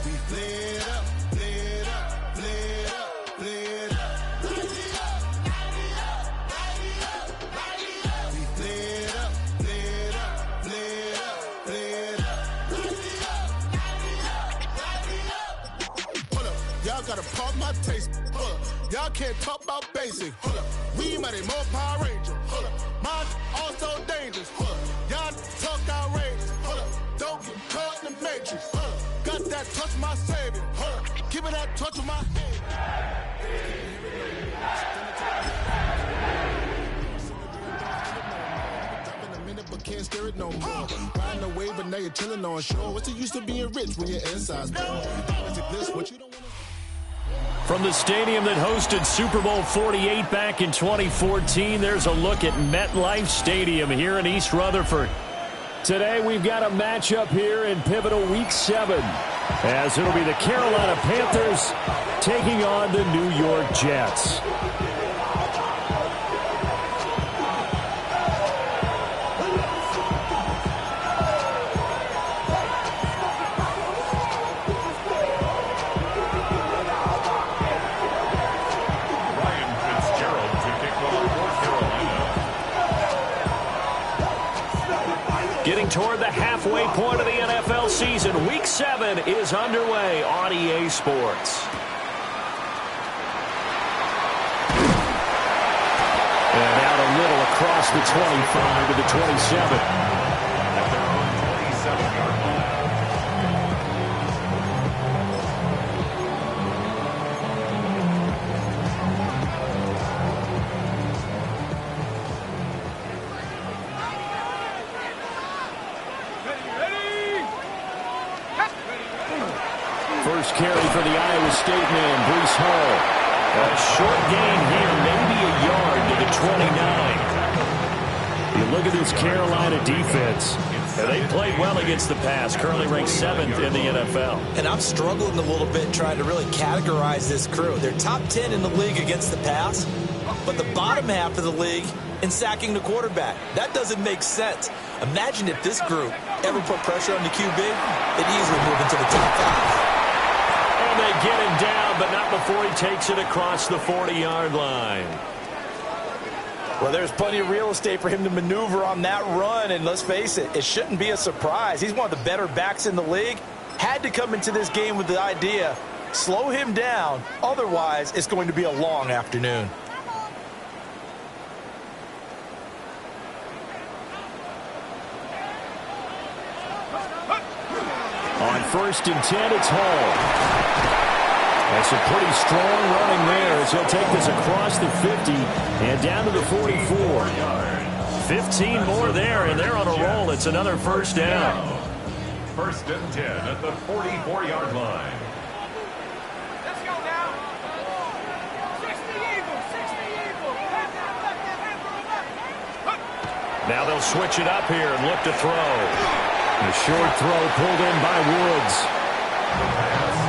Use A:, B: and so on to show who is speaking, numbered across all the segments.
A: We flared up, flared up, flared up, flared up. Light it up, light it up, light it up, light it up. We flared up, flared up, flared up, flared up. Light it up, light it up, light it up. Hold up, y'all gotta pump my taste. Hold up, y'all can't talk about basic. Hold up, we might need more Power Ranger. Hold up, mine also dangerous. Hold up, y'all talk outrageous. Hold up, don't get caught in the matrix. Hold up, got that touch my savior. Hold up, give me that touch of my hand. But can't steer it no more. Riding a wave, but now you're chilling on shore. What's the use of being rich when your inside's poor? What you don't want to.
B: From the stadium that hosted Super Bowl 48 back in 2014, there's a look at MetLife Stadium here in East Rutherford. Today we've got a matchup here in pivotal Week 7, as it'll be the Carolina Panthers taking on the New York Jets. Getting toward the halfway point of the NFL season, Week 7 is underway on EA Sports. And out a little across the 25 to the 27. At their own 27-yard line. First carry for the Iowa State man, Breece Hall. A short gain here, maybe a yard to the 29. You look at this Carolina defense. They played well against the pass, currently ranked 7th in the NFL.
C: And I'm struggling a little bit trying to really categorize this crew. They're top 10 in the league against the pass, but the bottom half of the league in sacking the quarterback. That doesn't make sense. Imagine if this group ever put pressure on the QB, they'd easily move into the top 5.
B: And they get him down, but not before he takes it across the 40-yard line.
D: Well, there's plenty of real estate for him to maneuver on that run, and let's face it, it shouldn't be a surprise. He's one of the better backs in the league. Had to come into this game with the idea, slow him down, otherwise it's going to be a long afternoon.
B: On 1st and 10, it's Hall. That's a pretty strong running there as he'll take this across the 50 and down to the 44. 15 more there, and they're on a roll. It's another first down.
E: 1st and 10 at the 44-yard line.
F: Let's go now. 60 Eagles, 60 Eagles.
B: Now they'll switch it up here and look to throw. The short throw pulled in by Woods.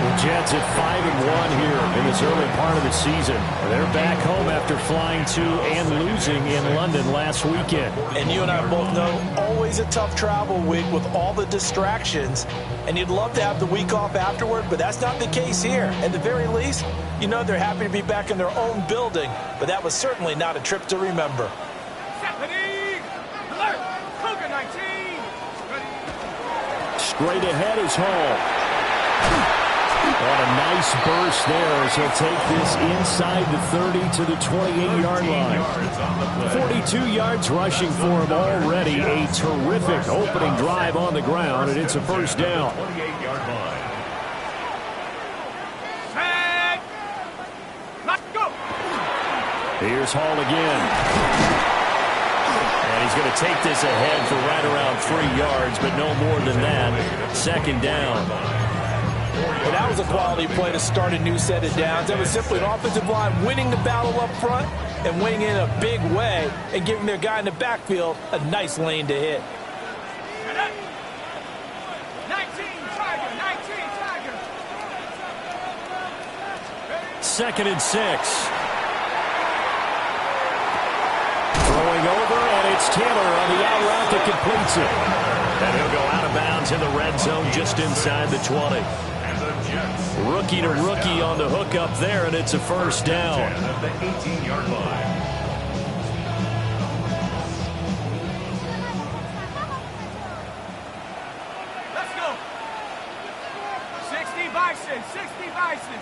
B: The Jets at 5-1 here in this early part of the season. They're back home after flying to and losing in London last weekend.
D: And you and I both know, always a tough travel week with all the distractions. And you'd love to have the week off afterward, but that's not the case here. At the very least, you know they're happy to be back in their own building. But that was certainly not a trip to remember.
B: Straight ahead is Hall. And a nice burst there as he'll take this inside the 30 to the 28-yard line. 42 yards rushing for him already. A terrific opening drive on the ground, and it's a first down.
F: Let's go.
B: Here's Hall again. And he's going to take this ahead for right around 3 yards, but no more than that. Second down.
D: Well, that was a quality play to start a new set of downs. That was simply an offensive line winning the battle up front and winning in a big way and giving their guy in the backfield a nice lane to hit.
F: 19 Tiger.
B: 2nd and 6. Throwing over, and it's Taylor on the out route that completes it. And he'll go out of bounds in the red zone just inside the 20. Rookie to rookie on the hook up there, and it's a first down.
E: At the 18-yard line.
F: Let's go. 60 Bison, 60 Bison.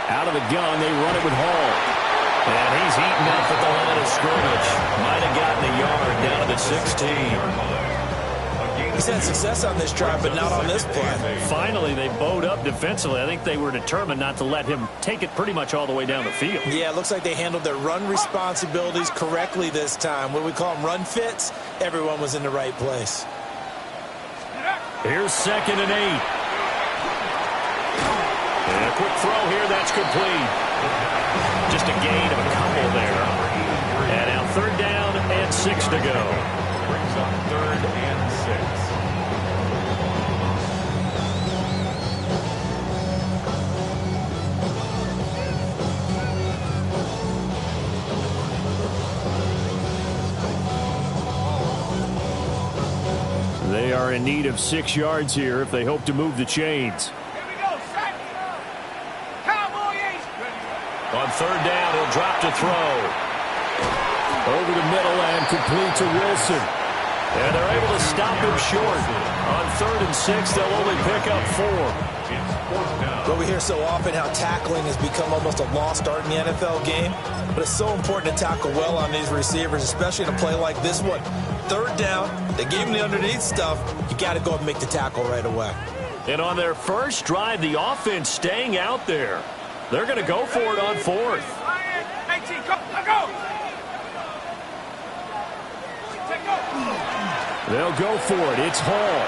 B: Out of the gun, they run it with Hall. And he's eaten up at the line of scrimmage. Might have gotten a yard down to the 16.
C: He's had success on this drive, but not on this play.
B: Finally, they bowed up defensively. I think they were determined not to let him take it pretty much all the way down the field.
C: Yeah, it looks like they handled their run responsibilities correctly this time. What we call them run fits, everyone was in the right place.
B: Here's 2nd and 8. And a quick throw here, that's complete. Just a gain of a couple there. And now 3rd down and 6 to go.
E: Brings up 3rd and 6.
B: They are in need of 6 yards here if they hope to move the chains. On 3rd down, he'll drop to throw. Over the middle and complete to Wilson. And they're able to stop him short. On 3rd and 6, they'll only pick up 4.
C: But we hear so often how tackling has become almost a lost art in the NFL game. But it's so important to tackle well on these receivers, especially in a play like this one. 3rd down, they gave him the underneath stuff. You got to go and make the tackle right away.
B: And on their first drive, the offense staying out there. They're going to go for it on 4th.
F: 18, go, go.
B: They'll go for it. It's Hall.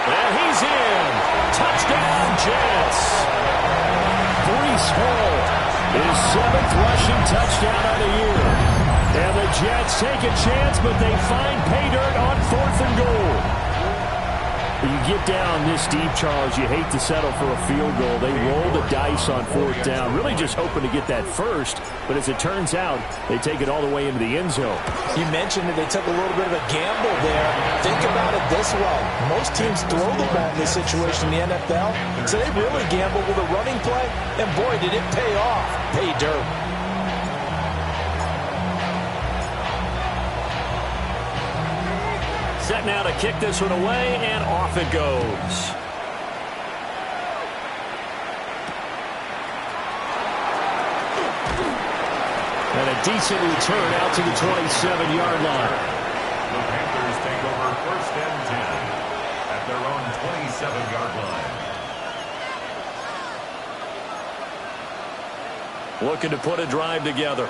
B: And he's in. Touchdown, Jets. Breece Hall, his 7th rushing touchdown of the year. And the Jets take a chance, but they find pay dirt on 4th and goal. You get down this deep, Charles, you hate to settle for a field goal. They roll the dice on 4th down, really just hoping to get that first. But as it turns out, they take it all the way into the end zone.
C: You mentioned that they took a little bit of a gamble there. Think about it this way. Most teams throw the ball in this situation in the NFL, so they really gamble with a running play. And boy, did it pay off. Pay dirt.
B: Set now to kick this one away, and off it goes. And a decent return out to the 27-yard line.
E: The Panthers take over 1st and 10 at their own 27-yard line.
B: Looking to put a drive together.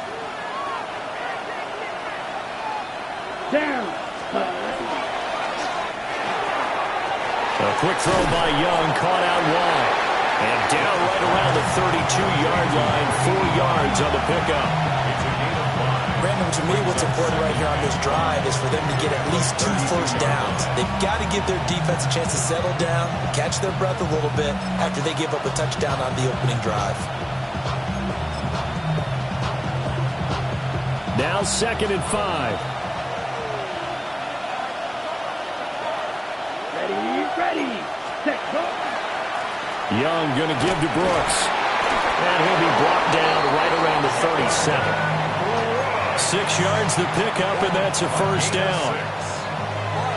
F: Down.
B: A quick throw by Young, caught out wide. And down right around the 32-yard line, 4 yards on the pickup.
C: Brandon, to me, what's important right here on this drive is for them to get at least 2 first downs. They've got to give their defense a chance to settle down, catch their breath a little bit after they give up a touchdown on the opening drive.
B: Now 2nd and 5.
F: Ready. Set, go.
B: Young going to give to Brooks. And he'll be brought down right around the 37. 6 yards the pickup, and that's a first down.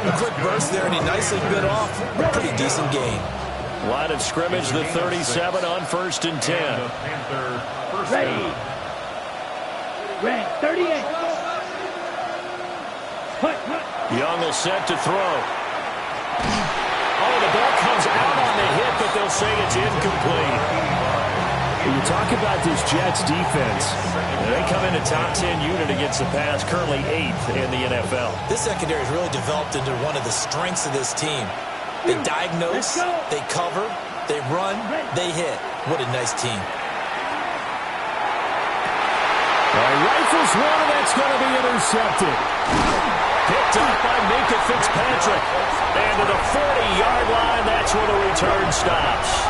C: A quick burst there, and he nicely bit off. A pretty decent gain.
B: Line of scrimmage, the 37 on 1st and 10.
F: Ready. Red, 38.
B: Young will set to throw. Oh, the ball comes out on the hit, but they'll say it's incomplete. When you talk about this Jets defense, they come in a top 10 unit against the pass, currently 8th in the NFL.
C: This secondary has really developed into one of the strengths of this team. They diagnose, they cover, they run, they hit. What a nice team.
B: Rifles one, and that's going to be intercepted. Picked up by Minkah Fitzpatrick. And to the 40-yard line, that's where the return stops.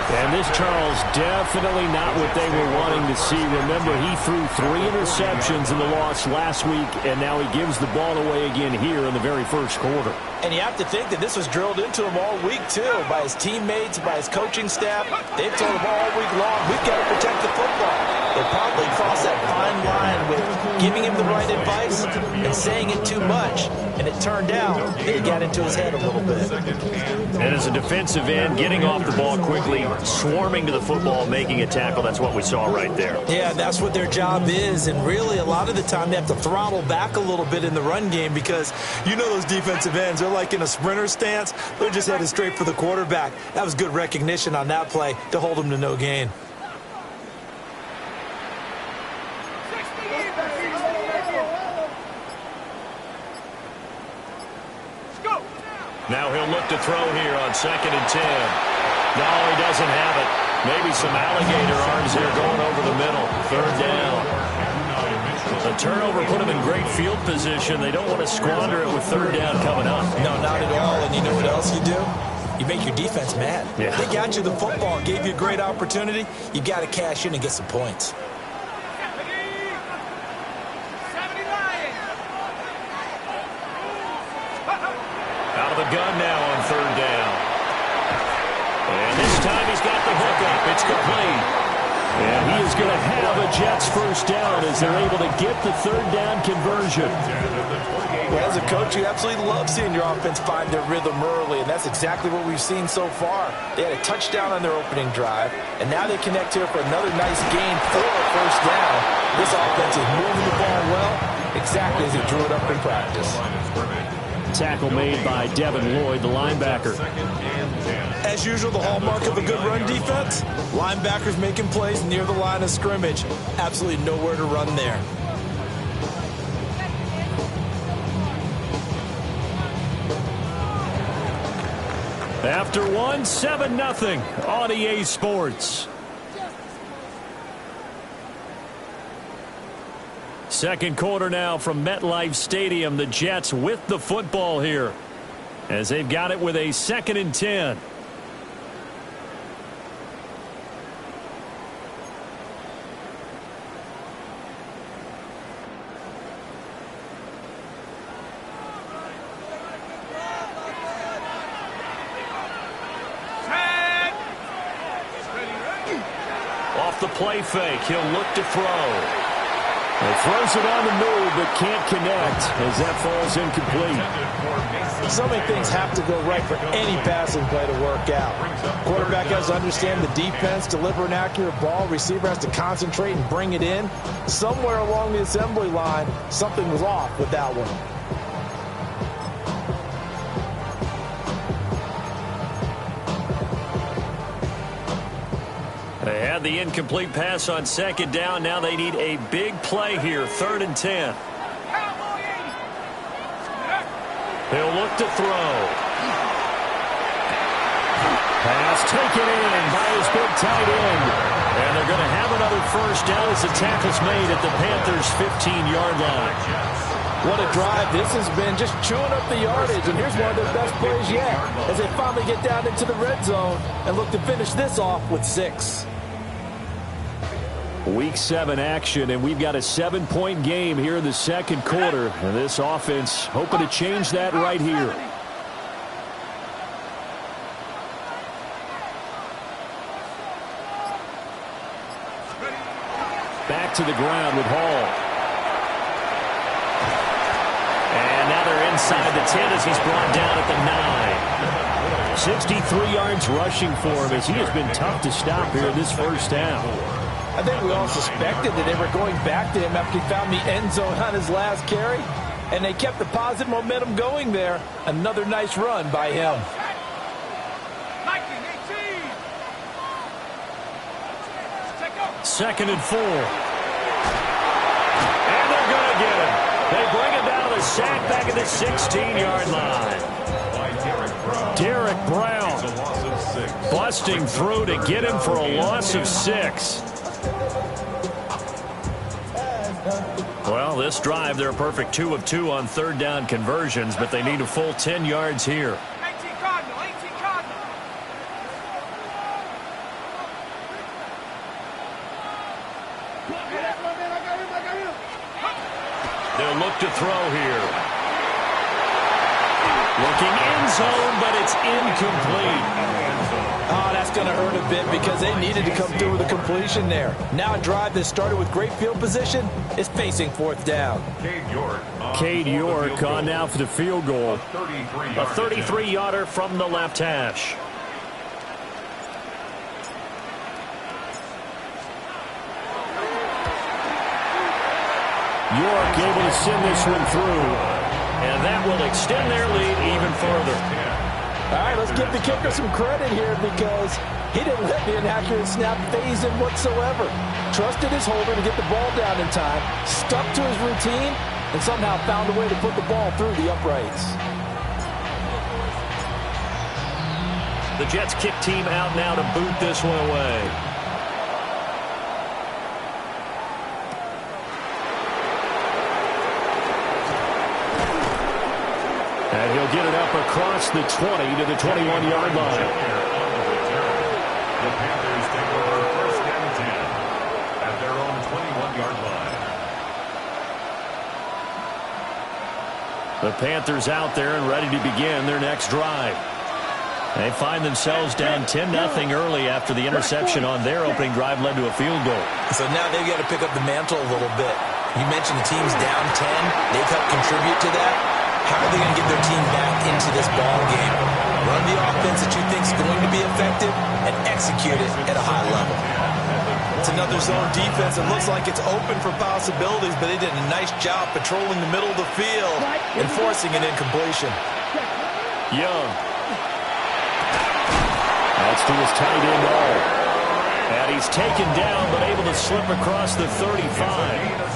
B: And this, Charles, definitely not what they were wanting to see. Remember, he threw 3 interceptions in the loss last week, and now he gives the ball away again here in the very first quarter.
D: And you have to think that this was drilled into him all week, too, by his teammates, by his coaching staff. They've told him all week long, we've got to protect the football. They probably crossed that fine line with giving him the right advice and saying it too much. And it turned out that it got into his head a little bit.
B: And as a defensive end, getting off the ball quickly, swarming to the football, making a tackle, that's what we saw right there.
D: Yeah, that's what their job is. And really, a lot of the time, they have to throttle back a little bit in the run game because you know those defensive ends, they're like in a sprinter stance. They're just headed straight for the quarterback. That was good recognition on that play to hold him to no gain.
B: Now he'll look to throw here on 2nd and 10. No, he doesn't have it. Maybe some alligator arms here going over the middle. 3rd down. The turnover put him in great field position. They don't want to squander it with 3rd down coming up.
D: No, not at all. And you know what else you do? You make your defense mad.
B: Yeah.
D: They got you the football, gave you a great opportunity. You got to cash in and get some points.
B: Out of the gun now on 3rd down. And this time he's got the hookup. It's complete. And he is going to have a Jets 1st down as they're able to get the 3rd down conversion.
D: Well, as a coach, you absolutely love seeing your offense find their rhythm early, and that's exactly what we've seen so far. They had a touchdown on their opening drive, and now they connect here for another nice gain for a 1st down. This offense is moving the ball well, exactly as they drew it up in practice.
B: Tackle made by Devin Lloyd, the linebacker.
D: As usual, the hallmark of a good run defense, linebackers making plays near the line of scrimmage. Absolutely nowhere to run there.
B: After 7-0 on EA Sports. Second quarter now from MetLife Stadium. The Jets with the football here as they've got it with a 2nd and 10. Off the play fake, he'll look to throw. He throws it on the move, but can't connect as that falls incomplete.
D: So many things have to go right for any passing play to work out. Quarterback has to understand the defense, deliver an accurate ball. Receiver has to concentrate and bring it in. Somewhere along the assembly line, something was off with that one.
B: They had the incomplete pass on 2nd down. Now they need a big play here, 3rd and 10. He'll look to throw. Pass taken in by his big tight end. And they're going to have another 1st down as the tackle's made at the Panthers' 15-yard line.
D: What a drive this has been, just chewing up the yardage. And here's one of their best plays yet as they finally get down into the red zone and look to finish this off with 6.
B: Week 7 action, and we've got a 7-point game here in the second quarter. And this offense hoping to change that right here. Back to the ground with Hall. And now they're inside the 10 as he's brought down at the 9. 63 yards rushing for him as he has been tough to stop here in this 1st down.
D: I think we all suspected that they were going back to him after he found the end zone on his last carry. And they kept the positive momentum going there. Another nice run by him.
B: 2nd and 4. And they're going to get him. They bring him down to the sack back at the 16-yard line. Derek Brown busting through to get him for a loss of 6. Well, this drive, they're a perfect 2 of 2 on 3rd down conversions, but they need a full 10 yards here. They'll look to throw here. Looking end zone, but it's incomplete.
D: Oh, that's going to hurt a bit because they needed to come through with a completion there. Now a drive that started with great field position is facing fourth down.
B: Cade York on now for the field goal. A 33-yarder from the left hash. York able to send this one through. And that will extend their lead even further.
D: All right, let's give the kicker some credit here because he didn't let the inaccurate snap phase him whatsoever. Trusted his holder to get the ball down in time, stuck to his routine, and somehow found a way to put the ball through the uprights.
B: The Jets kick team out now to boot this one away. And he'll get it up across the 20 to the 21-yard line.
E: The Panthers take over first and 10 at their own 21-yard line.
B: The Panthers out there and ready to begin their next drive. They find themselves down 10-0 early after the interception on their opening drive led to a field goal.
D: So now they've got to pick up the mantle a little bit. You mentioned the team's down 10. They've helped contribute to that. How are they going to get their team back into this ball game? Run the offense that you think is going to be effective and execute it at a high level. It's another zone defense. It looks like it's open for possibilities, but they did a nice job patrolling the middle of the field and forcing an incompletion.
B: Young. That's to his tight end all. And he's taken down but able to slip across the 35.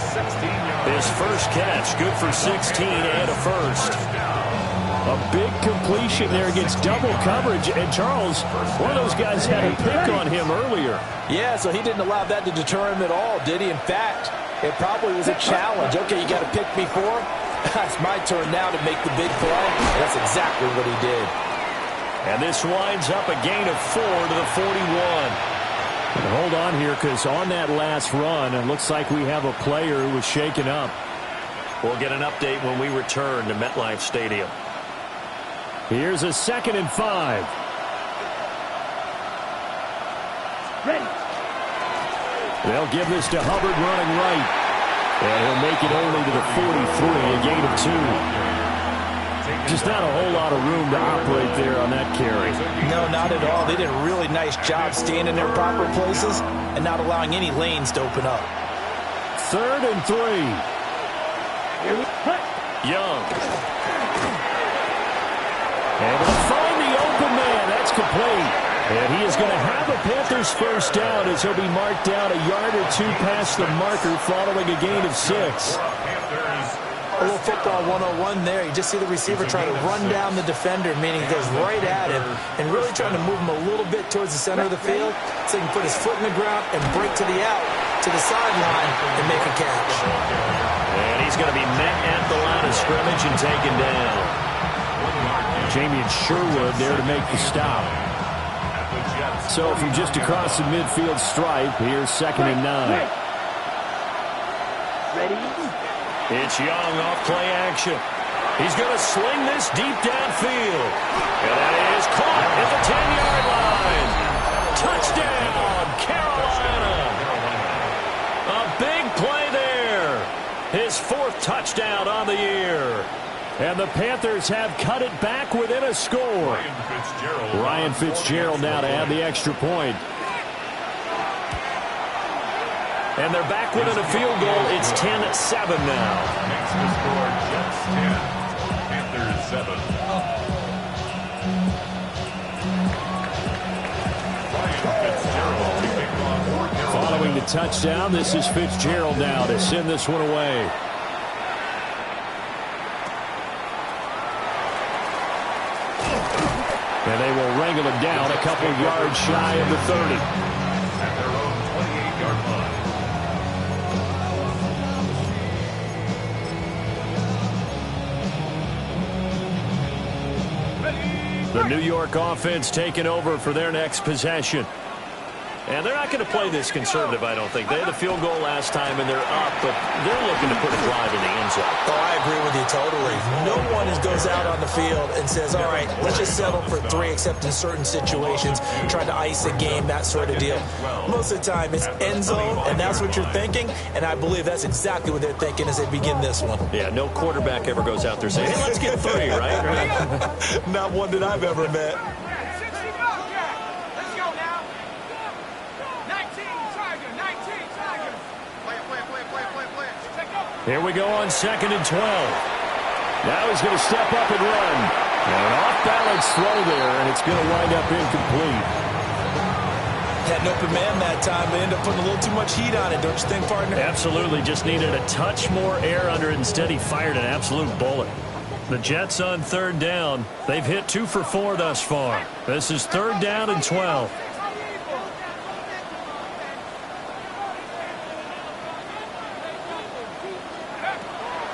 B: His first catch, good for 16 and a first. A big completion there against double coverage. And Charles, one of those guys had a pick on him earlier.
D: Yeah, so he didn't allow that to deter him at all, did he? In fact, it probably was a challenge. Okay, you got to pick me for him. It's my turn now to make the big play. And that's exactly what he did.
B: And this winds up a gain of 4 to the 41. And hold on here, because on that last run, it looks like we have a player who was shaken up. We'll get an update when we return to MetLife Stadium. Here's a 2nd and 5.
F: Ready.
B: They'll give this to Hubbard running right. And he'll make it only to the 43, a gain of 2. Just not a whole lot of room to operate there on that carry.
D: No, not at all. They did a really nice job staying in their proper places and not allowing any lanes to open up.
B: 3rd and 3. Young. Able to find the open man. That's complete. And he is going to have a Panthers first down as he'll be marked down a yard or two past the marker following a gain of 6.
D: A little football 101 there. You just see the receiver try to run down the defender, meaning he goes right at him and really trying to move him a little bit towards the center of the field so he can put his foot in the ground and break to the out, to the sideline, and make a catch.
B: And he's going to be met at the line of scrimmage and taken down. Jamie and Sherwood there to make the stop. So from just across the midfield stripe, here's 2nd and 9.
F: Ready.
B: It's Young off play action. He's going to sling this deep downfield. And that is caught at the 10-yard line. Touchdown, Carolina. A big play there. His 4th touchdown on the year. And the Panthers have cut it back within a score. Ryan Fitzgerald now to add the extra point. And they're back within a field goal. It's 10-7 now.
E: Makes the score Jets 10, Panthers 7.
B: Following the touchdown, this is Fitzgerald now to send this one away. And they will wrangle him down a couple yards shy of the 30.
E: At their own 28-yard line.
B: The New York offense taking over for their next possession. And they're not going to play this conservative, I don't think. They had a field goal last time, and they're up, but they're looking to put a drive in the end zone.
C: Oh, I agree with you totally. No one goes out on the field and says, all right, let's just settle for 3, except in certain situations, trying to ice a game, that sort of deal. Most of the time, it's end zone, and that's what you're thinking, and I believe that's exactly what they're thinking as they begin this one.
B: Yeah, no quarterback ever goes out there saying, hey, let's get 3, right?
C: Not one that I've ever met.
B: Here we go on 2nd and 12. Now he's going to step up and run. And an off-balance throw there, and it's going to wind up incomplete.
C: Had an open man that time, but ended up putting a little too much heat on it, don't you think, partner?
B: Absolutely. Just needed a touch more air under it. Instead, he fired an absolute bullet. The Jets on 3rd down. They've hit 2 for 4 thus far. This is 3rd down and 12.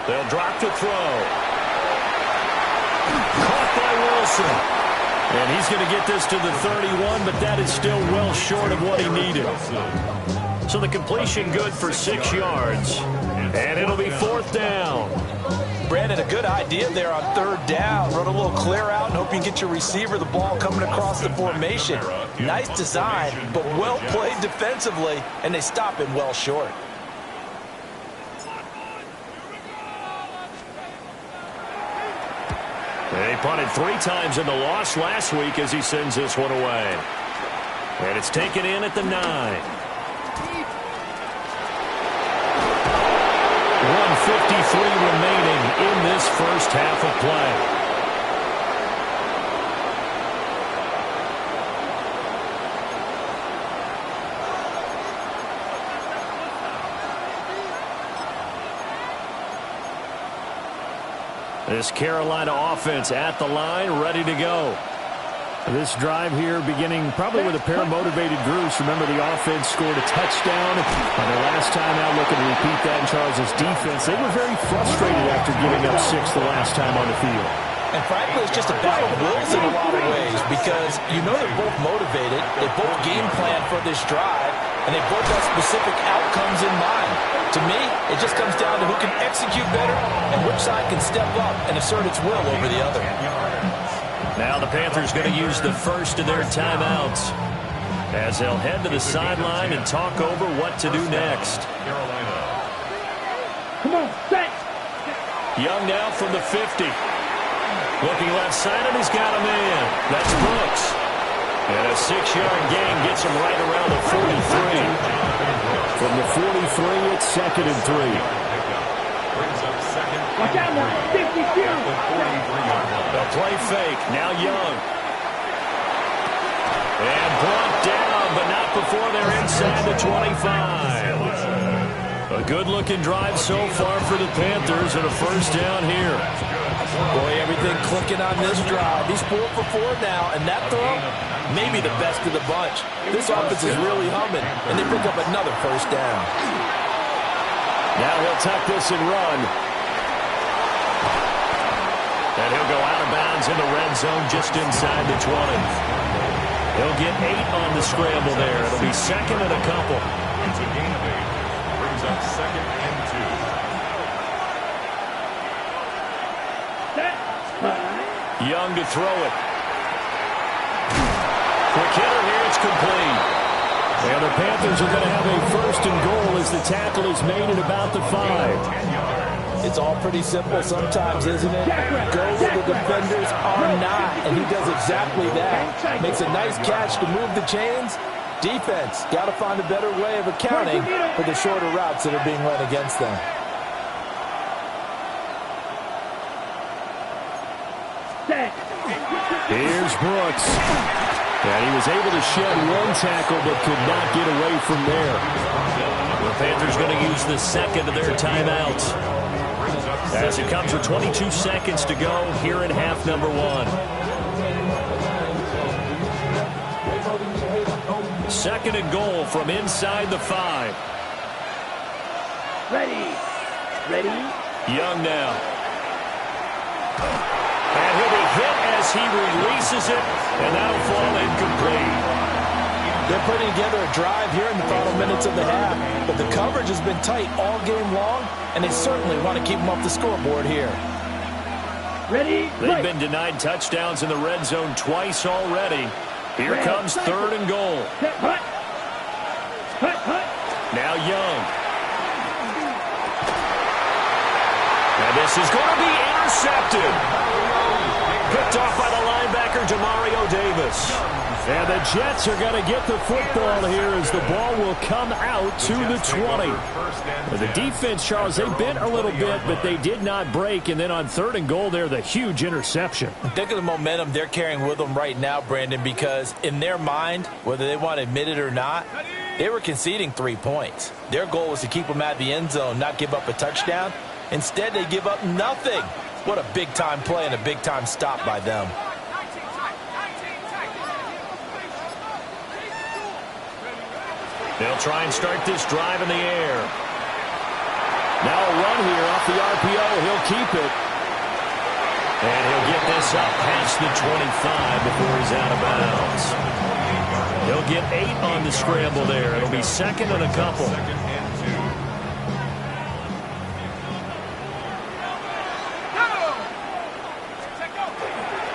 B: They'll drop to throw. Caught by Wilson. And he's going to get this to the 31, but that is still well short of what he needed. So the completion good for 6 yards. And it'll be 4th down.
C: Brandon, a good idea there on 3rd down. Run a little clear out and hope you can get your receiver the ball coming across the formation. Nice design, but well played defensively, and they stop him well short.
B: They punted 3 times in the loss last week as he sends this one away. And it's taken in at the 9. 1:53 remaining in this first half of play. This Carolina offense at the line, ready to go. This drive here beginning probably with a pair of motivated groups. Remember, the offense scored a touchdown on their last time out. Looking to repeat that in Charles' defense. They were very frustrated after giving up 6 the last time on the field.
C: And frankly, it's just a battle of wills in a lot of ways because you know they're both motivated. They both game plan for this drive, and they both have specific outcomes in mind. To me, it just comes down to who can execute better and which side can step up and assert its will over the other.
B: Now the Panthers going to use the first of their timeouts as they'll head to the sideline and talk over what to do next.
F: Come on, set.
B: Young now from the 50. Looking left-sided, he's got a man. That's Brooks. And a 6-yard gain gets him right around the 43. From the 43, it's 2nd and 3.
F: Watch out now. 52.
B: They'll play fake. Now Young. And brought down, but not before they're inside the 25. A good-looking drive so far for the Panthers and a first down here.
C: Boy, everything clicking on this drive. He's 4 for 4 now, and that throw, maybe the best of the bunch. This offense is really humming, and they pick up another first down.
B: Now he'll tuck this and run. And he'll go out of bounds in the red zone just inside the 20. He'll get 8 on the scramble there. It'll be 2nd and a couple.
E: It's a gain of 8. Brings up 2nd and 2.
B: Young to throw it. Quick hitter here. It's complete. And the Panthers are going to have a 1st and goal as the tackle is made at about the 5.
C: It's all pretty simple sometimes, isn't it? Go where the defenders are not, and he does exactly that. Makes a nice catch to move the chains. Defense, got to find a better way of accounting for the shorter routes that are being run against them.
B: Here's Brooks. And he was able to shed 1 tackle, but could not get away from there. The Panthers going to use the 2nd of their timeouts, as it comes with 22 seconds to go here in half number 1. 2nd and goal from inside the 5.
F: Ready.
B: Young now. And he'll be hit as he releases it, and that'll fall incomplete.
D: They're putting together a drive here in the final minutes of the half, but the coverage has been tight all game long, and they certainly want to keep them off the scoreboard here.
F: Ready?
B: They've been denied touchdowns in the red zone twice already. Here comes 3rd and goal.
F: Hut.
B: Now Young. And this is going to be intercepted. Picked off by the linebacker, Demario Davis. And the Jets are going to get the football here as the ball will come out to the 20. The defense, Charles, they bent a little bit, but they did not break. And then on 3rd and goal there, the huge interception.
D: Think of the momentum they're carrying with them right now, Brandon, because in their mind, whether they want to admit it or not, they were conceding 3 points. Their goal was to keep them out of the end zone, not give up a touchdown. Instead, they give up nothing. What a big-time play and a big-time stop by them.
B: They'll try and start this drive in the air. Now a run here off the RPO. He'll keep it. And he'll get this up past the 25 before he's out of bounds. He'll get 8 on the scramble there. It'll be 2nd and a couple.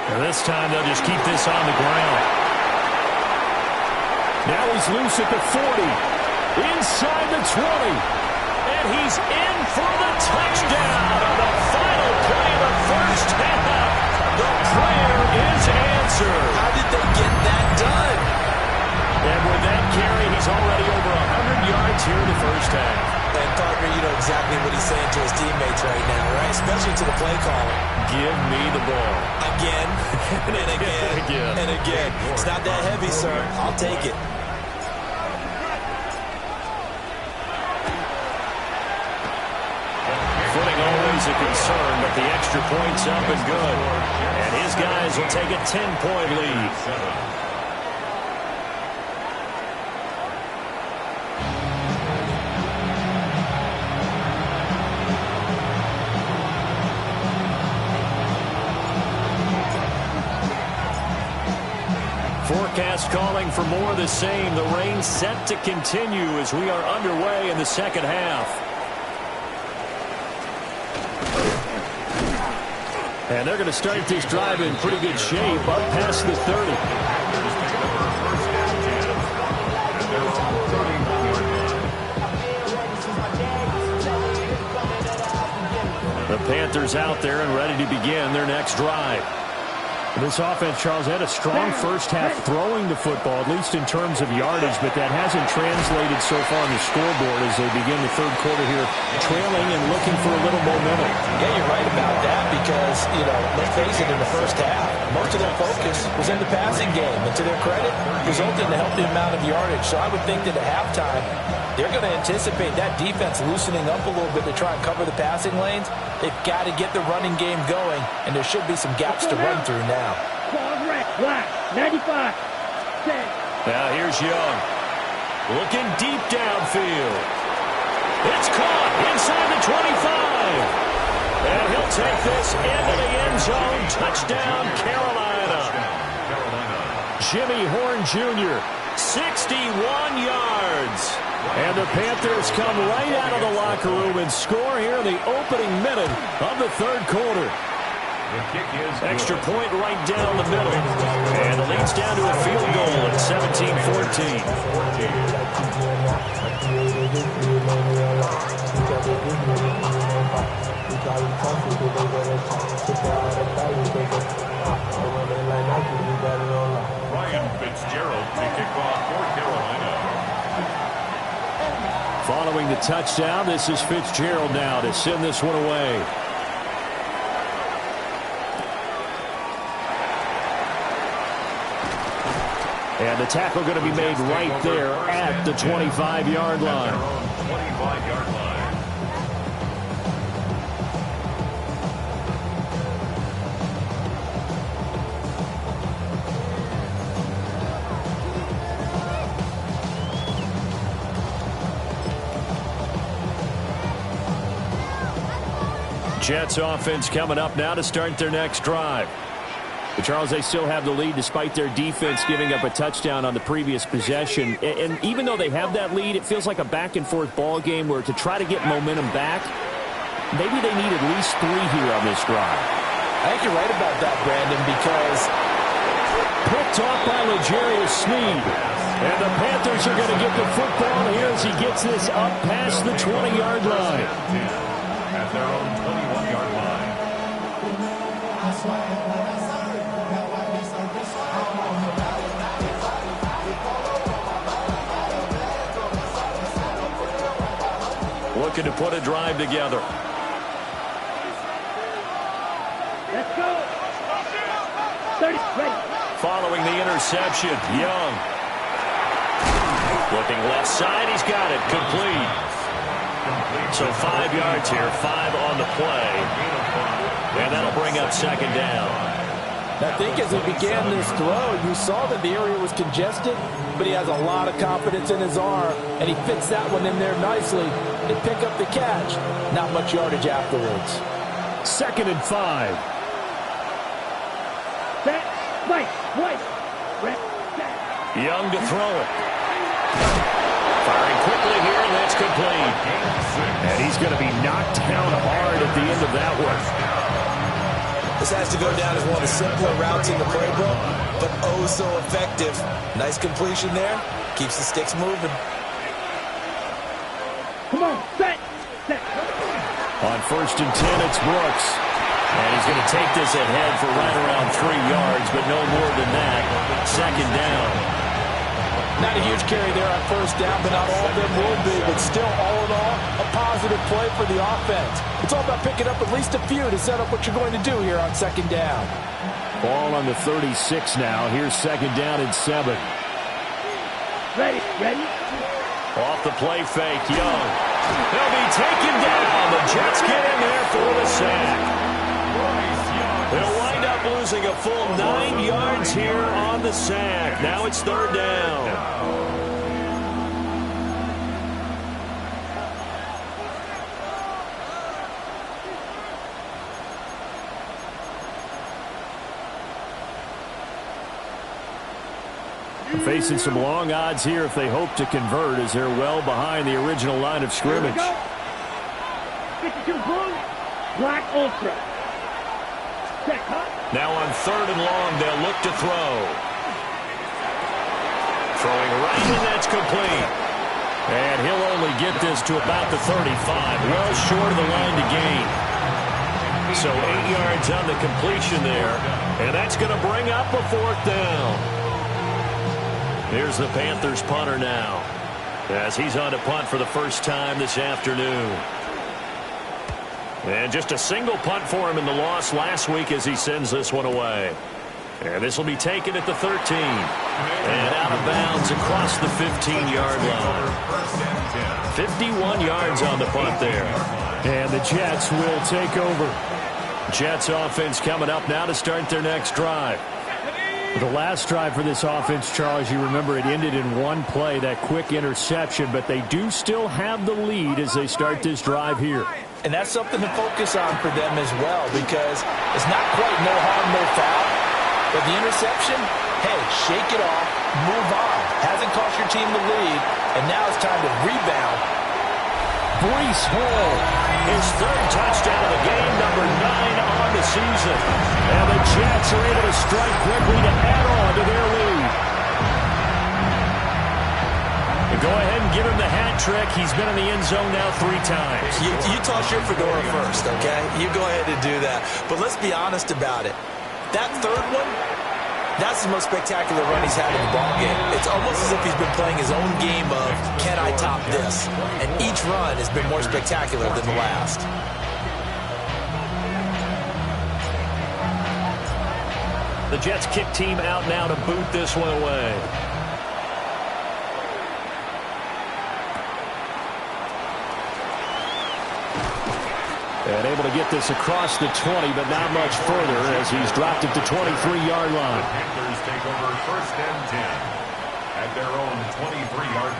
B: And this time they'll just keep this on the ground. Now he's loose at the 40. Inside the 20. And he's in for the touchdown on the final play of the first half. The prayer is answered.
C: How did they get that done?
B: And with that carry, he's already over 100 yards here in the first half.
C: And Parker, you know exactly what he's saying to his teammates right now, right? Especially to the play caller.
B: Give me the ball.
C: Again, and again, and again. It's not that heavy, sir. I'll take it.
B: Footing always a concern, but the extra point's up and good. And his guys will take a 10-point lead. Forecast calling for more of the same. The rain set to continue as we are underway in the second half. And they're going to start this drive in pretty good shape up past the 30. The Panthers out there and ready to begin their next drive. This offense, Charles, had a strong first half throwing the football, at least in terms of yardage, but that hasn't translated so far on the scoreboard as they begin the third quarter here, trailing and looking for a little momentum.
D: Yeah, you're right about that because, let's face it, in the first half, most of their focus was in the passing game. And to their credit, resulted in a healthy amount of yardage. So I would think that at halftime, they're going to anticipate that defense loosening up a little bit to try and cover the passing lanes. They've got to get the running game going, and there should be some gaps to run through now.
F: Black, 95.
B: Now here's Young. Looking deep downfield. It's caught inside the 25. And he'll take this into the end zone. Touchdown, Carolina. Jimmy Horn Jr., 61 yards. And the Panthers come right out of the locker room and score here in the opening minute of the third quarter. Extra point right down the middle. And it leads down to a field goal at 17-14.
E: Ryan Fitzgerald to kick off for Carolina.
B: Following the touchdown, this is Fitzgerald now to send this one away. And the tackle going to be made right there at the 25-yard line.
E: 25-yard line.
B: Jets offense coming up now to start their next drive. But Charles, they still have the lead despite their defense giving up a touchdown on the previous possession. And even though they have that lead, it feels like a back-and-forth ball game where to try to get momentum back, maybe they need at least 3 here on this drive.
D: I think you're right about that, Brandon, because
B: picked off by L'Jarius Sneed. And the Panthers are going to get the football here as he gets this up past the 20-yard line.
E: At their own 21-yard line.
B: Looking to put a drive together.
F: Let's go. 30, ready.
B: Following the interception, Young. Looking left side, he's got it. Complete. So 5 yards here, 5 on the play. And that'll bring up second down.
D: I think as he began this throw, you saw that the area was congested, but he has a lot of confidence in his arm, and he fits that one in there nicely. They pick up the catch. Not much yardage afterwards.
B: 2nd and 5.
F: Set, right, red, set.
B: Young to throw it. Firing quickly here, and that's complete. And he's going to be knocked down hard at the end of that one.
D: This has to go down as one of the simpler routes in the playbook, but oh so effective. Nice completion there. Keeps the sticks moving.
F: Come on, set.
B: On 1st and 10, it's Brooks. And he's going to take this ahead for right around 3 yards, but no more than that. 2nd down.
D: Not a huge carry there on 1st down, but not all of them will be. But still, all in all, a positive play for the offense. It's all about picking up at least a few to set up what you're going to do here on 2nd down.
B: Ball on the 36 now. Here's 2nd down and 7.
F: Ready.
B: Off the play fake, Young. They'll be taken down. The Jets get in there for the sack. They'll wind up losing a full 9 yards here on the sack. Now it's 3rd down. Facing some long odds here if they hope to convert, as they're well behind the original line of scrimmage.
F: 52 blue, black ultra. Set, huh?
B: Now on 3rd and long, they'll look to throw. Throwing right, and that's complete. And he'll only get this to about the 35, well short of the line to gain. So 8 yards on the completion there, and that's going to bring up a 4th down. Here's the Panthers punter now, as he's on to punt for the first time this afternoon. And just a single punt for him in the loss last week as he sends this one away. And this will be taken at the 13. And out of bounds across the 15-yard line. 51 yards on the punt there. And the Jets will take over. Jets offense coming up now to start their next drive. The last drive for this offense, Charles, you remember it ended in one play, that quick interception, but they do still have the lead as they start this drive here.
D: And that's something to focus on for them as well, because it's not quite no harm, no foul. But the interception, hey, shake it off, move on. Hasn't cost your team the lead, and now it's time to rebound.
B: Breece Hall, his 3rd touchdown of the game, number 9 on the season. And the Jets are able to strike quickly to add on to their lead. And go ahead and give him the hat trick. He's been in the end zone now 3 times.
D: You toss your fedora first, okay? You go ahead and do that. But let's be honest about it. That 3rd one, that's the most spectacular run he's had in the ballgame. It's almost as if he's been playing his own game of, can I top this? And each run has been more spectacular than the last.
B: The Jets kick team out now to boot this one away. And able to get this across the 20, but not much further as he's dropped it to 23-yard line.
E: The Panthers take over 1st and 10 at their own 23-yard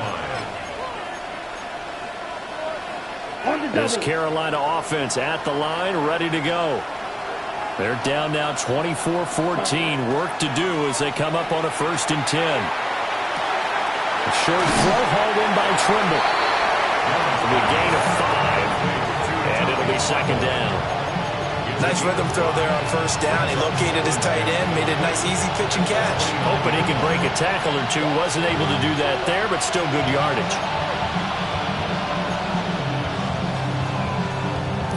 E: line.
B: This Carolina offense at the line, ready to go. They're down now 24-14. Work to do as they come up on a 1st and 10. A short throw hauled in by Trimble. It'll be a gain of 5. And it'll be 2nd down.
C: Nice rhythm throw there on 1st down. He located his tight end, made a nice easy pitch and catch.
B: Hoping he can break a tackle or two. Wasn't able to do that there, but still good yardage.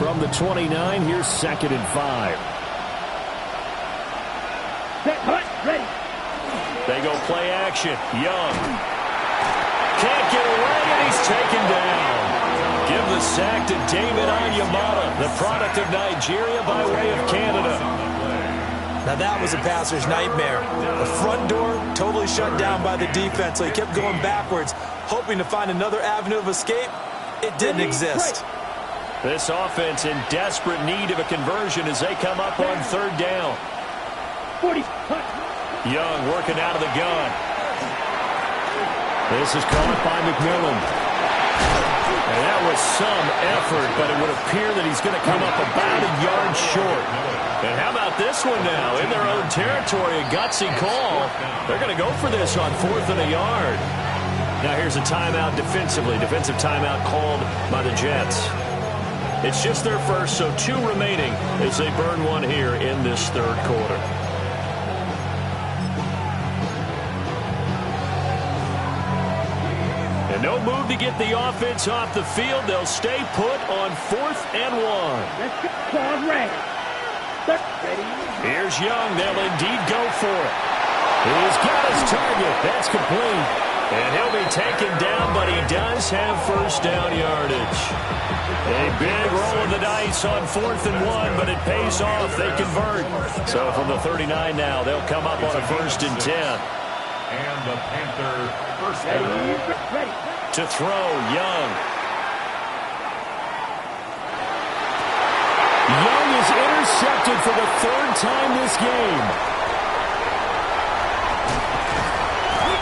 B: From the 29, here's 2nd and 5.
F: Set, hut, ready.
B: They go play action. Young. Can't get away, and he's taken down. Give the sack to David Onyemata, the product of Nigeria by way of Canada.
C: Now that was a passer's nightmare. The front door totally shut down by the defense, so he kept going backwards, hoping to find another avenue of escape. It didn't exist.
B: This offense in desperate need of a conversion as they come up on 3rd down.
F: 40.
B: Young working out of the gun. This is caught by McMillan. And that was some effort, but it would appear that he's going to come up about a yard short. And how about this one now? In their own territory, a gutsy call. They're going to go for this on 4th and a yard. Now here's a timeout defensively. Defensive timeout called by the Jets. It's just their first, so 2 remaining as they burn one here in this 3rd quarter. And no move to get the offense off the field. They'll stay put on 4th and 1.
F: Let's go. Claude ready. Ready.
B: Here's Young. They'll indeed go for it. He's got his target. That's complete. And he'll be taken down, but he does have 1st down yardage. A big roll of the dice on 4th and 1, but it pays off. They convert. So from the 39 now, they'll come up on a 1st and 10.
E: And the Panther first down.
F: Ready.
B: To throw, Young. Young is intercepted for the 3rd time this game.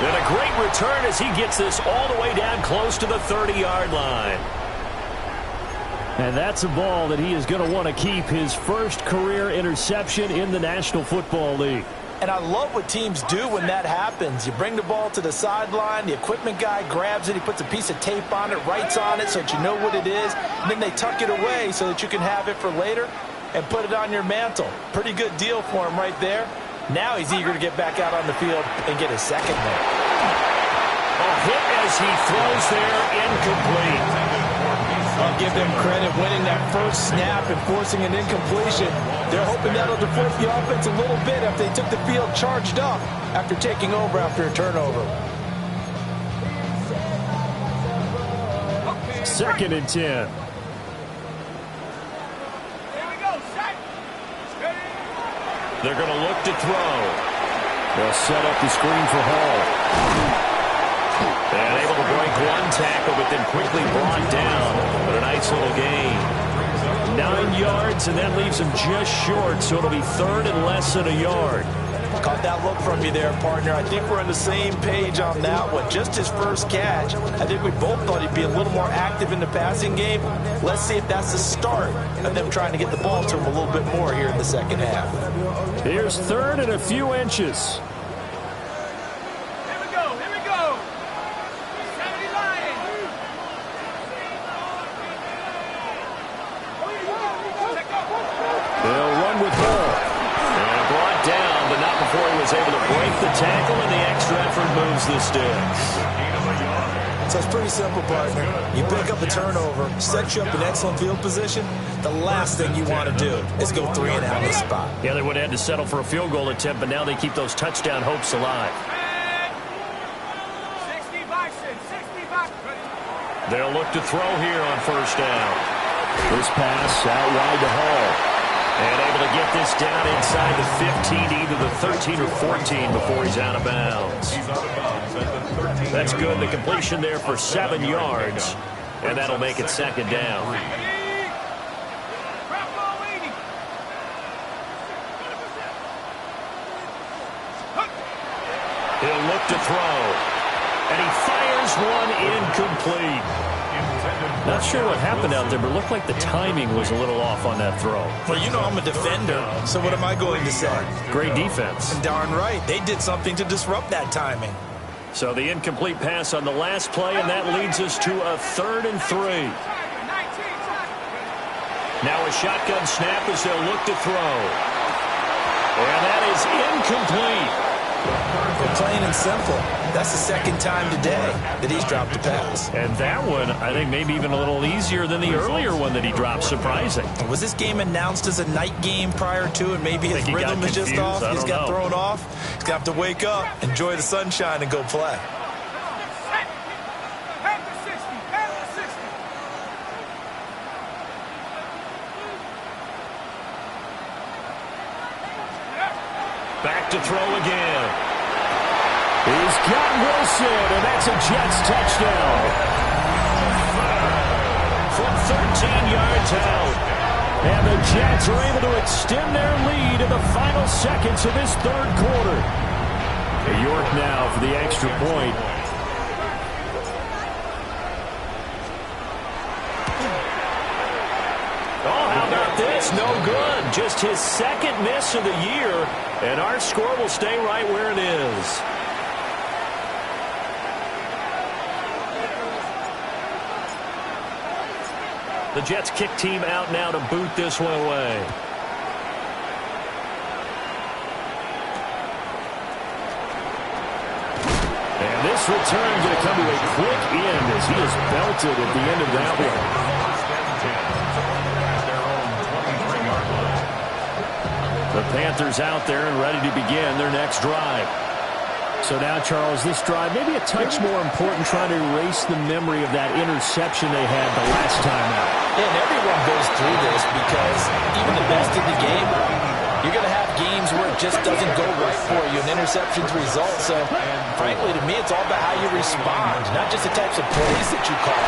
B: And a great return as he gets this all the way down close to the 30-yard line. And that's a ball that he is going to want to keep, his first career interception in the National Football League.
C: And I love what teams do when that happens. You bring the ball to the sideline, the equipment guy grabs it, he puts a piece of tape on it, writes on it so that you know what it is, and then they tuck it away so that you can have it for later and put it on your mantle. Pretty good deal for him right there. Now he's eager to get back out on the field and get his 2nd there.
B: A hit as he throws there, incomplete.
C: I'll give them credit winning that first snap and forcing an incompletion. They're hoping that'll deflate the offense a little bit after they took the field charged up after taking over after a turnover.
B: 2nd and 10. They're going to look to throw. They'll set up the screen for Hall. And able to break one tackle, but then quickly brought down. But a nice little gain. 9 yards, and that leaves him just short, so it'll be 3rd and less than a yard.
C: Caught that look from you there, partner. I think we're on the same page on that one. Just his first catch. I think we both thought he'd be a little more active in the passing game. Let's see if that's the start of them trying to get the ball to him a little bit more here in the 2nd half.
B: Here's 3rd and a few inches. They'll run with Hall. And brought down, but not before he was able to break the tackle, and the extra effort moves the sticks.
C: So it's pretty simple, partner. You pick up a turnover, set you up in excellent field position. The last thing you want to do is go 3 and out of the spot.
B: Yeah, they would have had to settle for a field goal attempt, but now they keep those touchdown hopes alive. They'll look to throw here on 1st down. This pass out wide to Hall. And able to get this down inside the 15, either the 13 or 14 before he's out of bounds. That's good. The completion there for 7 yards. And that'll make it 2nd down. He'll look to throw. And he fires one incomplete. Not sure what happened out there, but it looked like the timing was a little off on that throw.
D: Well, you know I'm a defender, so what am I going to say?
B: Great defense.
D: Darn right. They did something to disrupt that timing.
B: So the incomplete pass on the last play, and that leads us to a 3rd and 3. Now a shotgun snap as they'll look to throw. And that is incomplete.
D: Well, plain and simple. That's the second time today that he's dropped a pass.
B: And that one, I think, maybe even a little easier than the earlier one that he dropped. Surprising.
D: Was this game announced as a night game prior to, and maybe his rhythm is just off? He's got thrown off. He's going to have to wake up, enjoy the sunshine, and go play.
B: Back to throw again. He's got Wilson, and that's a Jets touchdown. From 13 yards out. And the Jets are able to extend their lead in the final seconds of this 3rd quarter. York now for the extra point. Oh, how about this? No good. Just his 2nd miss of the year. And our score will stay right where it is. The Jets kick team out now to boot this one away. And this return going to come to a quick end as he is belted at the end of that one. The Panthers out there and ready to begin their next drive. So now, Charles, this drive maybe a touch more important, trying to erase the memory of that interception they had the last time out.
D: And everyone goes through this because even the best in the game, you're going to have games where it just doesn't go right for you. An interception's result. So, frankly, to me, it's all about how you respond, not just the types of plays that you call,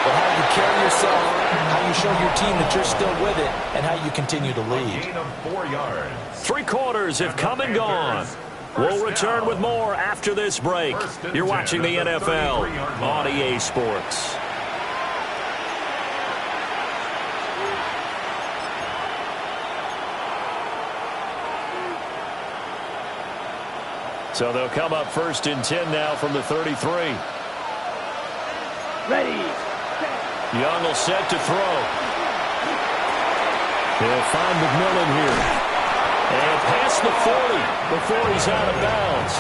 D: but how you carry yourself, how you show your team that you're still with it, and how you continue to lead.
E: 4 yards.
B: 3 quarters have come and gone. We'll return with more after this break. You're watching the NFL on EA Sports. So they'll come up 1st and 10 now from the 33.
F: Ready.
B: Young will set to throw. He'll find McMillan here. And past the 40 before he's out of bounds.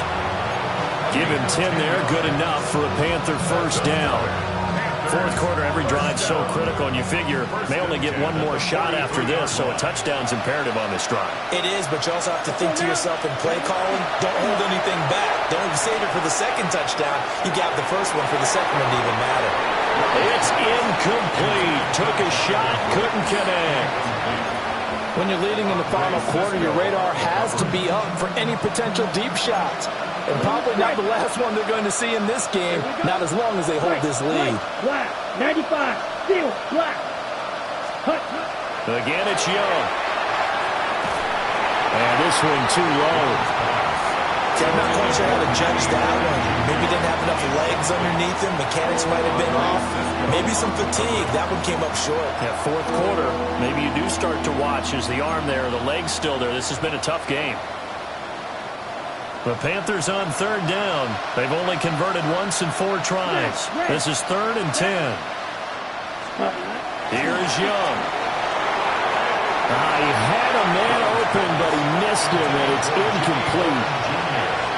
B: Give him 10 there. Good enough for a Panther 1st down. 4th quarter, every drive so critical, and you figure may only get one more shot after this, so a touchdown's imperative on this drive.
D: It is, but you also have to think to yourself in play calling, don't hold anything back. Don't save it for the 2nd touchdown. You got the 1st one for the 2nd one to even matter.
B: It's incomplete. Took a shot, couldn't connect.
D: When you're leading in the final quarter, your radar has to be up for any potential deep shots. And probably not the last one they're going to see in this game, not as long as they hold this lead.
F: Black, 95, still black.
B: Again, it's Young. And this one too low.
D: I'm not quite sure how to judge that one. Maybe didn't have enough legs underneath him. Mechanics might have been off. Maybe some fatigue. That one came up short.
B: Yeah, 4th quarter. Maybe you do start to watch as the arm there, the leg's still there. This has been a tough game. The Panthers on 3rd down. They've only converted once in 4 tries. This is 3rd and 10. Here is Young. He had a man open, but he missed him, and it's incomplete.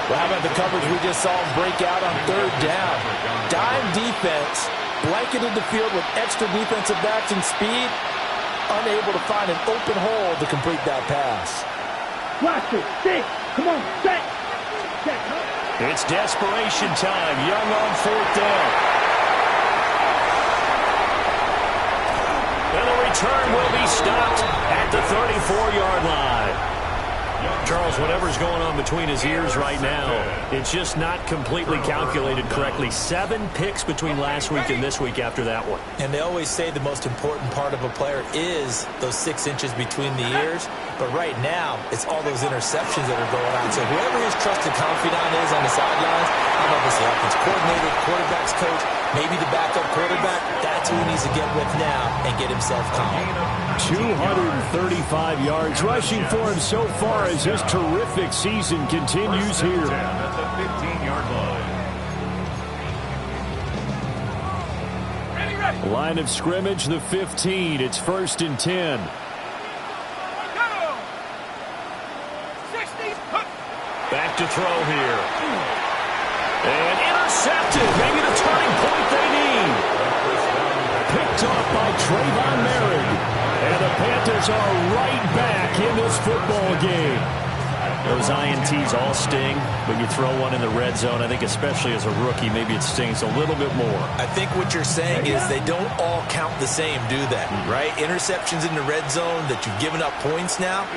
D: Well, how about the coverage we just saw him break out on 3rd down? Dime defense, blanketed the field with extra defensive backs and speed, unable to find an open hole to complete that pass.
F: Watch it, 6, come on, set.
B: It's desperation time. Young on 4th down. And the return will be stopped at the 34-yard line. Charles, whatever's going on between his ears right now, it's just not completely calculated correctly. 7 picks between last week and this week after that one.
C: And they always say the most important part of a player is those 6 inches between the ears. But right now, it's all those interceptions that are going on. So whoever his trusted confidant is on the sidelines, I don't know if it's the offense coordinator, quarterback's coach, maybe the backup quarterback, that's who he needs to get with now and get himself calm.
B: 235 yards rushing for him so far as his terrific season continues here.
E: At the 15-yard line.
B: Line of scrimmage, the 15. It's 1st and 10. Back to throw here. And intercepted. Maybe the turning point they need. Picked off by Trayvon Merritt. And the Panthers are right back in this football game. Those INTs all sting, but you throw one in the red zone. I think especially as a rookie, maybe it stings a little bit more.
C: I think what you're saying is they don't all count the same, do they? Right? Interceptions in the red zone that you've given up points now,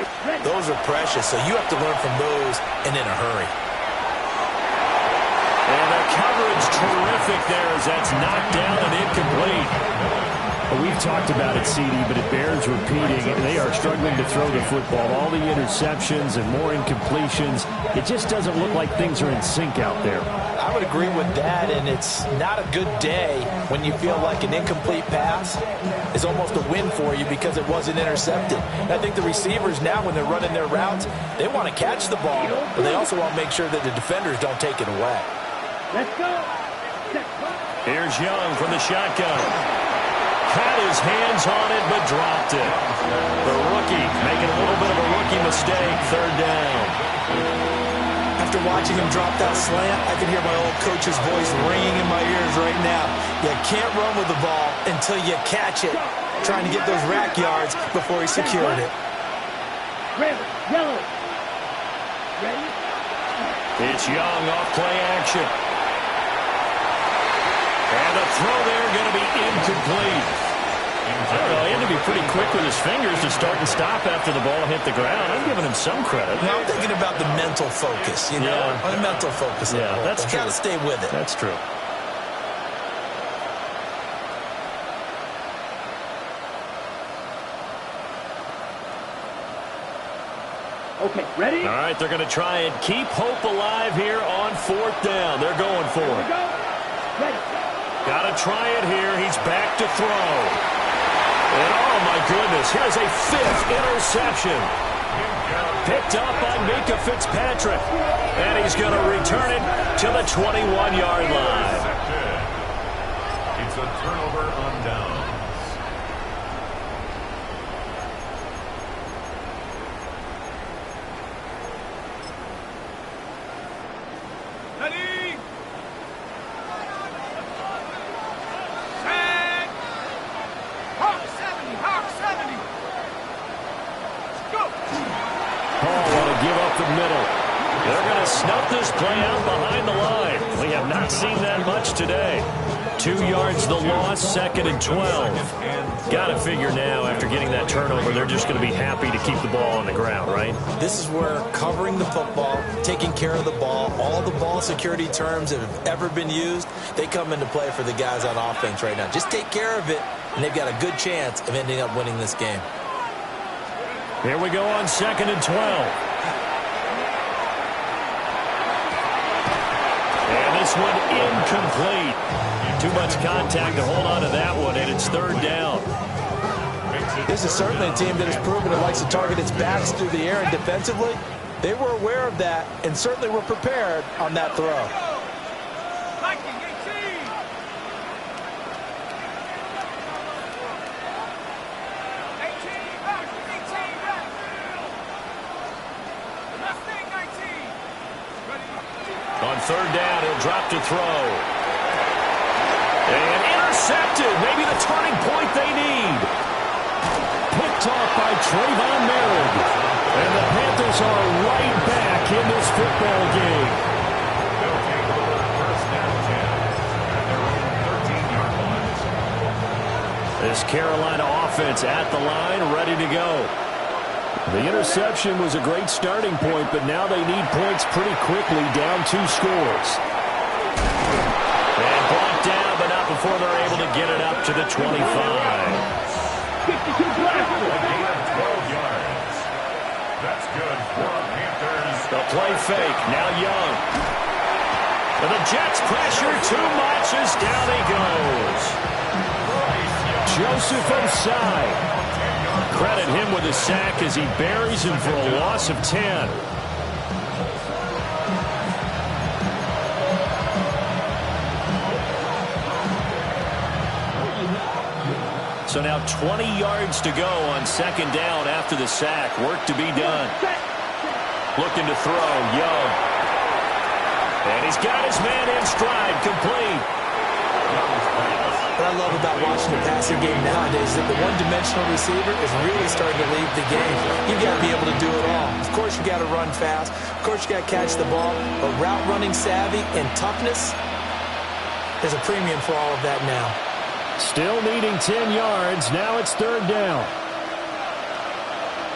C: those are precious. So you have to learn from those and in a hurry.
B: And the coverage terrific there as that's knocked down and incomplete. We've talked about it, CD, but it bears repeating. They are struggling to throw the football. All the interceptions and more incompletions. It just doesn't look like things are in sync out there.
C: I would agree with that, and it's not a good day when you feel like an incomplete pass is almost a win for you because it wasn't intercepted. And I think the receivers now, when they're running their routes, they want to catch the ball, but they also want to make sure that the defenders don't take it away.
F: Let's go.
B: Here's Young from the shotgun. Had his hands on it, but dropped it. The rookie making a little bit of a rookie mistake. 3rd down.
C: After watching him drop that slant, I can hear my old coach's voice ringing in my ears right now. You can't run with the ball until you catch it. Trying to get those rack yards before he secured it.
F: Red, yellow. Ready?
B: It's Young off play action. And the throw there going to be incomplete. I don't know, he had to be pretty quick with his fingers to start and stop after the ball hit the ground. I'm giving him some credit.
C: Now I'm thinking about the mental focus, you know?
B: Yeah.
C: The mental focus.
B: Yeah, that's true.
C: Got to stay with it.
B: That's true.
F: Okay, ready?
B: All right, they're going to try and keep hope alive here on 4th down. They're going for
F: Here we
B: it.
F: go. Ready.
B: Got to try it here. He's back to throw. And oh, my goodness, here's a 5th interception. Picked up by Mika Fitzpatrick. And he's going to return it to the 21-yard line.
E: It's a turnover on downs.
A: Ready? Hawk 70, Hawk 70. Go.
B: Paul want to give up the middle. They're going to snuff this play out behind the line. We have not seen that much today. 2 yards the loss, 2nd and 12. Got to figure now after getting that turnover, they're just going to be happy to keep the ball on the ground, right?
C: This is where covering the football, taking care of the ball, all the ball security terms that have ever been used, they come into play for the guys on offense right now. Just take care of it, and they've got a good chance of ending up winning this game.
B: Here we go on 2nd and 12. And this one incomplete. Too much contact to hold on to that one, and it's 3rd down.
C: This is certainly a team that has proven it likes to target its backs through the air, and defensively, they were aware of that and certainly were prepared on that throw.
B: On 3rd down, he'll drop to throw. And intercepted. Maybe the turning point they need. Picked off by Trayvon Merritt. And the Panthers are right back in this football game.
E: They'll take over 1st and 10 at their own 13-yard line.
B: This Carolina offense at the line, ready to go. The interception was a great starting point, but now they need points pretty quickly, down 2 scores. And brought down, but not before they're able to get it up to the 25.
F: 52 blocks.
E: A gain of 12 yards. That's good for the Panthers.
B: The play fake, now Young. And the Jets pressure too much as down he goes. Joseph Osai. Credit him with a sack as he buries him for a loss of 10. So now 20 yards to go on second down after the sack. Work to be done. Looking to throw, Young. And he's got his man in stride, complete.
C: What I love about watching the passing game nowadays is that the one-dimensional receiver is really starting to lead the game. You've got to be able to do it all. Of course, you got to run fast. Of course, you got to catch the ball. But route running savvy and toughness, there's a premium for all of that now.
B: Still needing 10 yards. Now it's third down.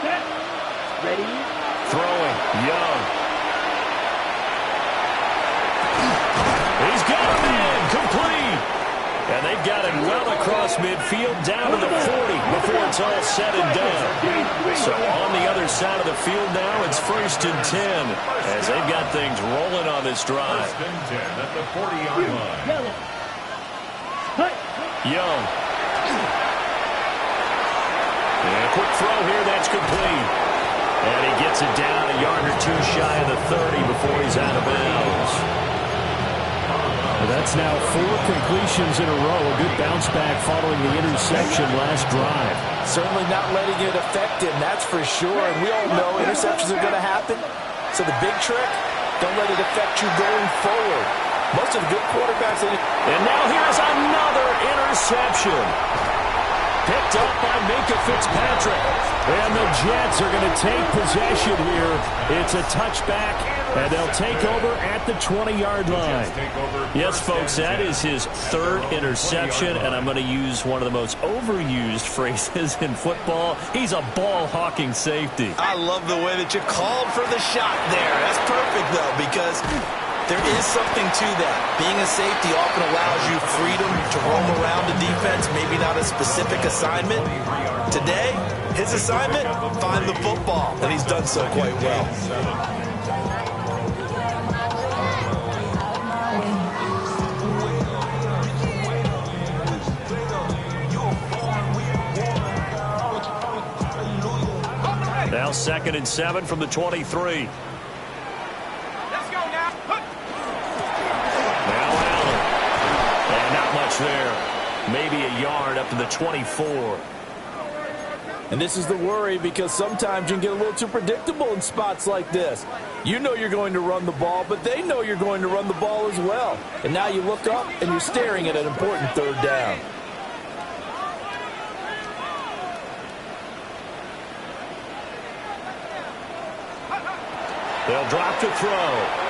F: Set. Ready.
B: Throwing, Young. He's got him in, complete. And they've got it well across midfield, down to the 40 before it's all said and done. So on the other side of the field now, it's 1st and 10 as they've got things rolling on this drive.
E: 1st and 10 at the 40-yard line.
B: Young. And a quick throw here, that's complete. And he gets it down a yard or 2 shy of the 30 before he's out of bounds. That's now 4 completions in a row. A good bounce back following the interception last drive.
C: Certainly not letting it affect him, that's for sure. And we all know interceptions are going to happen. So the big trick, don't let it affect you going forward. Most of the good quarterbacks.
B: And now here's another interception. Picked up by Minkah Fitzpatrick. And the Jets are going to take possession here. It's a touchback, and they'll take over at the 20-yard line. Yes, folks, that is his 3rd interception, and I'm going to use one of the most overused phrases in football. He's a ball-hawking safety.
C: I love the way that you called for the shot there. That's perfect, though, because there is something to that. Being a safety often allows you freedom to roam around the defense, maybe not a specific assignment. Today, his assignment, find the football, and he's done so quite well.
B: Now 2nd and 7 from the 23. There, maybe a yard up to the 24.
D: And this is the worry, because sometimes you can get a little too predictable in spots like this. You know you're going to run the ball, but they know you're going to run the ball as well. And now you look up and you're staring at an important 3rd down.
B: They'll drop to throw.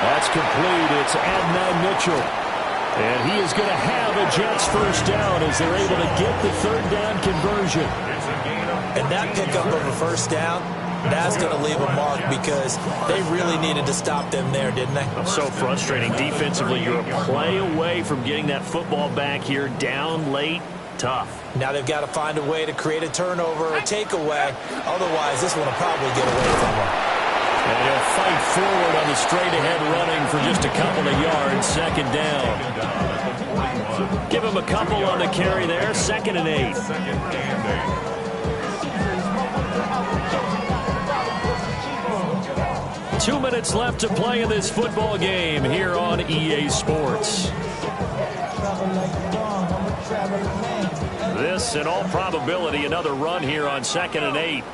B: That's complete. It's Adonai Mitchell. And he is going to have a Jets 1st down as they're able to get the 3rd down conversion.
C: And that pickup of a 1st down, that's going to leave a mark, because they really needed to stop them there, didn't they?
B: So frustrating. Defensively, you're a play away from getting that football back here, down late. Tough.
C: Now they've got to find a way to create a turnover or a takeaway. Otherwise, this one will probably get away from them.
B: And he'll fight forward on the straight-ahead running for just a couple of yards. 2nd down. Give him a couple on the carry there. 2nd and 8. 2 minutes left to play in this football game here on EA Sports. This, in all probability, another run here on 2nd and 8.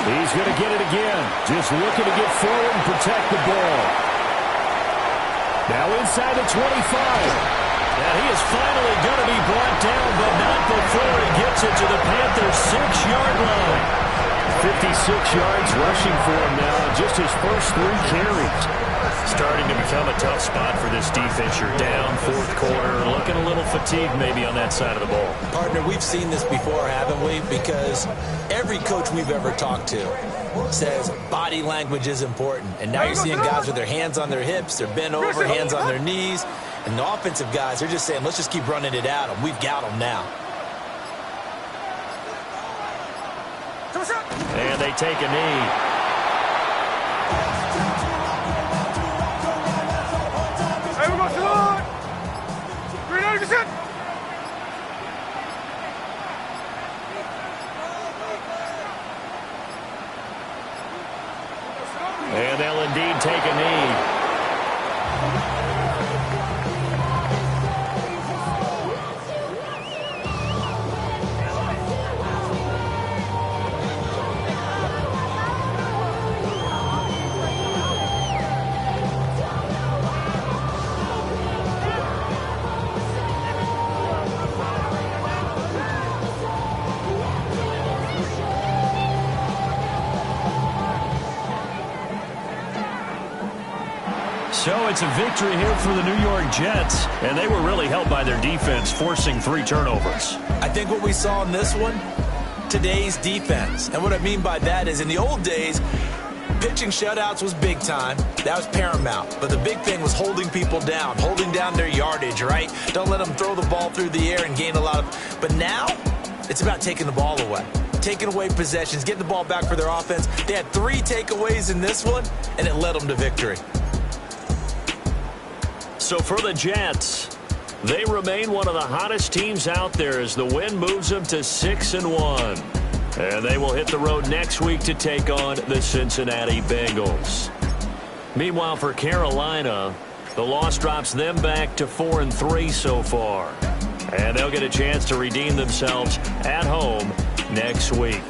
B: He's going to get it again. Just looking to get forward and protect the ball. Now inside the 25. And he is finally going to be brought down, but not before he gets it to the Panthers' 6-yard line. 56 yards rushing for him now, just his first 3 carries.
G: Starting to become a tough spot for this defense. You're down, fourth quarter, looking a little fatigued maybe on that side of the ball.
C: Partner, we've seen this before, haven't we? Because every coach we've ever talked to says body language is important. And now you're seeing guys with their hands on their hips, they're bent over, hands on their knees. And the offensive guys, they're just saying, let's just keep running it at them. We've got them now.
B: And they take a knee. And they'll indeed take a knee.
G: So it's a victory here for the New York Jets, and they were really helped by their defense, forcing 3 turnovers.
C: I think what we saw in this one, today's defense. And what I mean by that is in the old days, pitching shutouts was big time. That was paramount. But the big thing was holding people down, holding down their yardage, right? Don't let them throw the ball through the air and gain a lot of... But now, it's about taking the ball away. Taking away possessions, getting the ball back for their offense. They had 3 takeaways in this one, and it led them to victory.
B: So for the Jets, they remain one of the hottest teams out there as the win moves them to 6-1. And they will hit the road next week to take on the Cincinnati Bengals. Meanwhile, for Carolina, the loss drops them back to 4-3 so far. And they'll get a chance to redeem themselves at home next week.